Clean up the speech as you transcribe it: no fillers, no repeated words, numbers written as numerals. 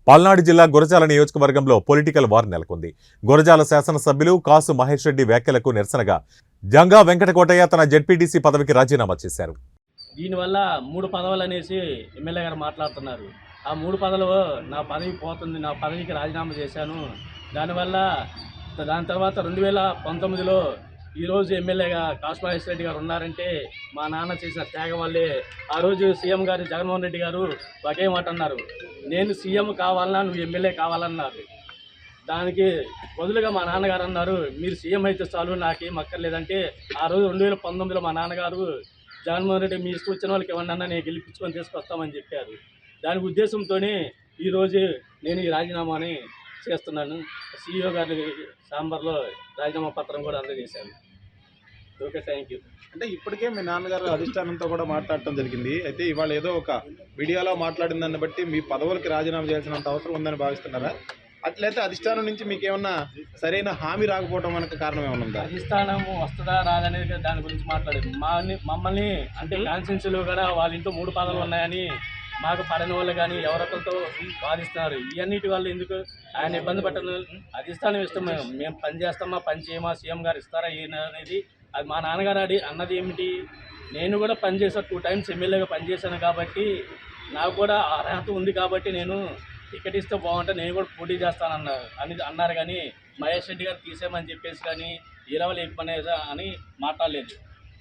పల్నాడు జిల్లా గురజాల నియోజకవర్గంలో political war నెలకొంది. గురజాల శాసనసభ్యులు కాసు మహేష్ రెడ్డి వ్యాఖ్యలకు నిరసనగా జంగా వెంకటకోటయ్య తన జెడ్పీటీసీ పదవికి రాజీనామా చేశారు. దీనివల్ల 3 పదవులు అనేసి ఎమ్మెల్యే గారు మాట్లాడుతున్నారు. ఆ 3 పదవులు నా పదవి పోతుంది, నా పదవికి రాజీనామా చేశాను. దాని తర్వాత 2019లో ఈరోజు ఎమ్మెల్యేగా కాసు మహేష్ రెడ్డి గారు ఉన్నారంటే మా నాన్న చేసిన త్యాగం వల్లే. ఆ రోజు సీఎం గారు జగన్మోహన్ రెడ్డి గారు ఒకే మాట అన్నారు, నేను సీఎం కావాలన్నా నువ్వు ఎమ్మెల్యే కావాలన్నారు. దానికి బదులుగా మా నాన్నగారు అన్నారు, మీరు సీఎం అయితే చాలు, నాకేం అక్కర్లేదంటే ఆ రోజు 2019లో మా నాన్నగారు జగన్మోహన్ రెడ్డి మీ ఇష్టం వచ్చిన వాళ్ళకి ఏమన్నా నేను గెలిపించుకొని తీసుకొస్తామని చెప్పారు. దాని ఉద్దేశంతోనే ఈరోజు నేను ఈ రాజీనామాని చేస్తున్నాను. సీఈఓ గారి సాంబార్లో రాజీనామా పత్రం కూడా అందజేశాను. Okay, thank you. అంటే ఇప్పటికే మీ నాన్నగారు అధిష్టానంతో కూడా మాట్లాడటం జరిగింది. అయితే ఇవాళ ఏదో ఒక మీడియాలో మాట్లాడిన దాన్ని బట్టి మీ పదవులకి రాజీనామా చేయాల్సినంత అవసరం ఉందని భావిస్తున్నారా? అట్లయితే అధిష్టానం నుంచి మీకు ఏమన్నా సరైన హామీ రాకపోవడం మనకు కారణం ఏమన్నా ఉందా? అధిష్టానం వస్తుందా రాదనేది దాని గురించి మాట్లాడేది. మమ్మల్ని అంటే కాన్స్టిట్యూన్సీలో కూడా వాళ్ళ ఇంట్లో 3 పదవులు ఉన్నాయని మాకు పడని వాళ్ళు కానీ ఎవరొకరితో వాదిస్తున్నారు. ఇవన్నిటి వల్ల ఎందుకు ఆయన ఇబ్బంది పెట్టను? అధిష్టానం ఇష్టం, మేము పని చేస్తామా పని చేయమా, సీఎం గారు ఇస్తారా అనేది అది మా నాన్నగారు అన్నది ఏమిటి? నేను కూడా పనిచేసా, 2 టైమ్స్ ఎమ్మెల్యేగా పనిచేశాను కాబట్టి నాకు కూడా అర్హత ఉంది కాబట్టి నేను టికెట్ ఇస్తే బాగుంటే నేను కూడా పోటీ చేస్తానన్నారు కానీ మహేష్ రెడ్డి గారు తీసేయమని చెప్పేసి కానీ ఈరవ లేకపోయినా అని మాట్లాడలేదు.